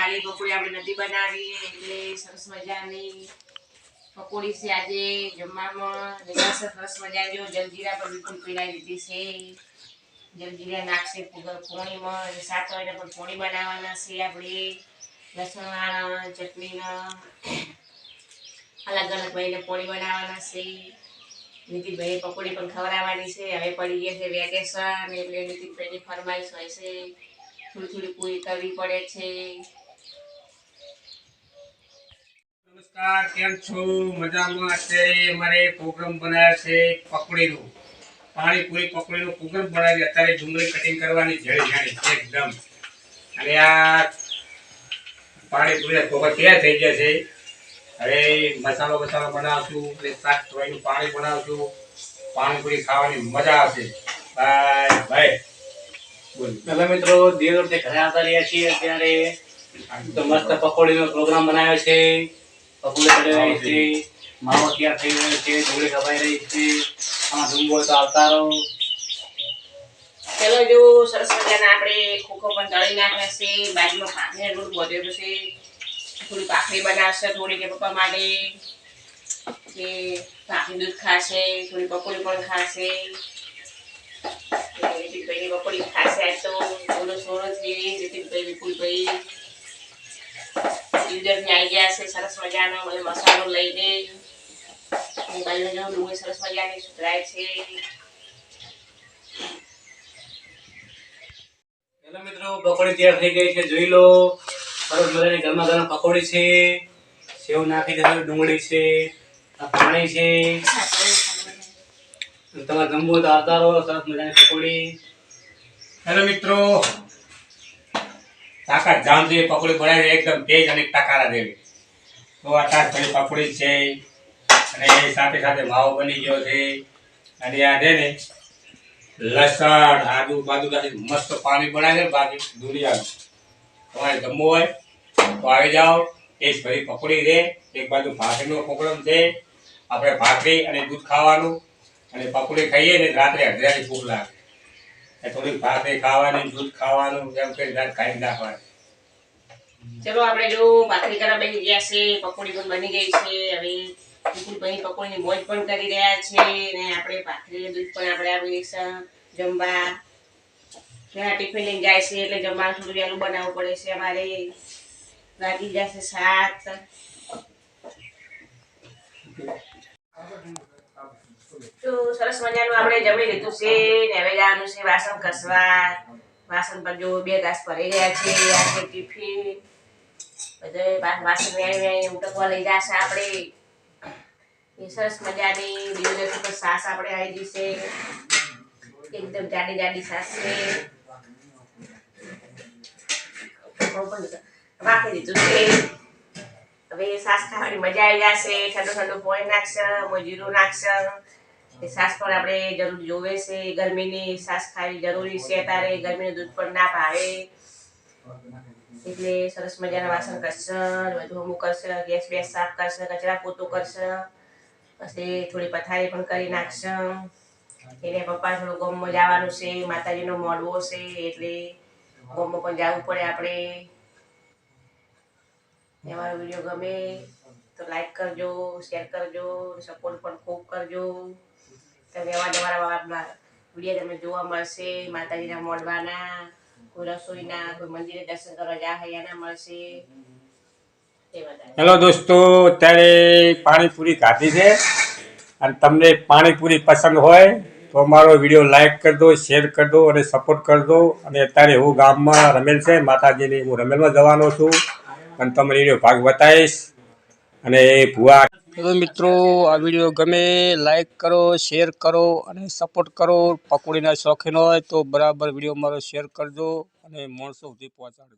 કાલી પકોડી આપણે નથી બનાવી એટલે સરસ મજાની પકોડી છે આજે જમવામાં. સરસ મજાની જલજીરા પર બિલકુલ પીડાઈ દીધી છે. જલજીરા નાખશે પોણીમાં. સાથે એને પણ પોણી બનાવવાના છે આપણે. લસણ ચટણીના અલગ અલગ ભાઈને પોણી બનાવવાના છે. નીતિનભાઈ પકોડી પણ ખવડાવવાની છે. હવે પડી ગયા છે વેકેશન એટલે નીતિનભાઈની ફરમાઈશ હોય છે, થોડી થોડી પૂરી કરવી પડે છે. નમસ્કાર, કેમ છો? મજામાં? અત્યારે અમારે પ્રોગ્રામ બનાવ્યા છે પકોડીનો, પાણીપુરી પકોડીનો પ્રોગ્રામ બનાવી. અત્યારે ડુંગળી કટિંગ કરવાની ઝેડી ઝેડી એકદમ. અને આ પાણીપુરી પોપર તૈયાર થઈ ગયા છે. હવે મસાલો બનાવશું એટલે શાક થોડીનું પાણી બનાવશું. પાણીપુરી ખાવાની મજા આવશે. Bye bye. એટલે મિત્રો દિવસે ઘરે આવતા રહ્યા છીએ. અત્યારે તો મસ્ત પકોડીનો પ્રોગ્રામ બનાવ્યો છે. પકોડી બનાવી છે, માવો તૈયાર થઈ રહ્યો છે, ડુંગળી કપાઈ રહી છે. આમાં ડુંગળો તો આવતા રહો. ચલો જો સરસ મજાના આપણે ખોખો પણ તળી નાખ્યા છે. બાજુમાં ભાખરીનો લોટ વધેલો છે. થોડી ભાખરી બનાવશે થોડી કે પપ્પા માટે, કે ભાખરી દૂધ ખાશે, થોડી પકોડી પણ ખાશે. નીતિનભાઈની પકોડી ખાશે આજ તો સોરો છે. નીતિનભાઈ વિપુલભાઈ યુઝરથી આવી ગયા છે સરસ મજાનો મસાલો લઈને. બાજુ ડુંગળી સરસ મજાની સુધરાય છે. હેલો મિત્રો, પકોડી તૈયાર થઈ ગઈ છે, જોઈ લો. સરસ મજાની ગરમા ગરમ પકોડી છે. સેવ નાખી દીધું, ડુંગળી છે, આ પાણી છે. તમારે જમવું તો આવતા રહો. સરસ મજાની પકોડી. હેલો મિત્રો, તાકાત જામ જેવી પકોડી બનાવી એકદમ તેજ અને ટકારા જેવી. તો આ તાકાત પકોડી છે અને સાથે સાથે માવો બની ગયો છે. અને આ છે ને લસણ આદુ બાજુ મસ્ત પાણી બનાવે છે. બાકી દુનિયા તમારે જમવું હોય તો આવી જાઓ. ટેસ્ટ ભરી પકોડી છે. એક બાજુ ભાખરીનો પ્રોગ્રામ છે. આપણે ભાખરી અને દૂધ ખાવાનું અને પકોડી ખાઈએ ને રાત્રે અડધાની ભૂખ લાગે. થોડીક ભાખરી ખાવાની, દૂધ ખાવાનું, એમ કરી રાત ખાઈ નાખવાની. ચલો આપણે જો ભાખરી કરવા બેસી ગયા છે. પકોડી પણ બની ગઈ છે. હવે વિપુલભાઈ પકોડીની મોજ પણ કરી રહ્યા છે અને આપણે ભાખરી દૂધ પણ આપણે આપીશું જમવા. ટિફિન લઈને જાય છે એટલે જમવાનું થોડું વહેલું બનાવવું પડે છે અમારે. લાગી જશે 7. તો સરસ મજાનું આપણે જમી લીધું છે ને હવે જવાનું છે વાસણ ઘસવા. વાસણ પર જો 2 ઘાસ ભરી ગયા છે. આ છે ટિફિન. બધે વાસણ વેણી ઉટકવા લઈ જશે આપણે. એ સરસ મજાની દિવસ પર સાસ આપણે આવી ગઈ છે. એકદમ જાડી જાડી સાસ છે. રાખી દીધું છે. હવે સાસ ખાવાની મજા આવી જશે. ઠંડુ ઠંડુ પોણી નાખશે, જીરું નાખશે. એ સાસ પણ આપણે જરૂર જોવે છે. ગરમીની સાસ ખાવી જરૂરી છે. અત્યારે ગરમીનું દૂધ પણ ના ભાવે એટલે સરસ મજાના વાસણ કરશે, બધું અમુક કરશે, ગેસ બેસ સાફ કરશે, કચરા પોતું કરશે. પછી થોડી પથારી પણ કરી નાખશે. એને પપ્પા થોડું ગામમાં જવાનું છે. માતાજીનો મોડવો છે એટલે ગામમાં પણ જવું પડે આપણે. અમારો વિડીયો ગમે તો લાઈક કરજો, શેર કરજો, સપોર્ટ પણ ખૂબ કરજો. તમે અમારા વિડીયો તમને જોવા મળશે. માતાજીના મોડવાના, કોઈ રસોઈના, કોઈ મંદિરે દર્શન કરવા જા હૈયાના મળશે. હેલો દોસ્તો, અત્યારે પાણીપુરી ખાધી છે અને તમને પાણીપુરી પસંદ હોય તો અમારો વિડીયો લાઈક કરી દો, શેર કરી દો અને સપોર્ટ કરી દો. અને અત્યારે હું ગામમાં રમેલ છે માતાજીની, હું રમેલમાં જવાનો છું અને તમને વિડીયો ભાગ બતાવીશ. અને ભુવા મિત્રો, આ વિડીયો ગમે લાઈક કરો, શેર કરો અને સપોર્ટ કરો. પકોડીના શોખીન હોય તો બરાબર વિડીયો મારો શેર કરજો અને માણસો સુધી પહોંચાડજો.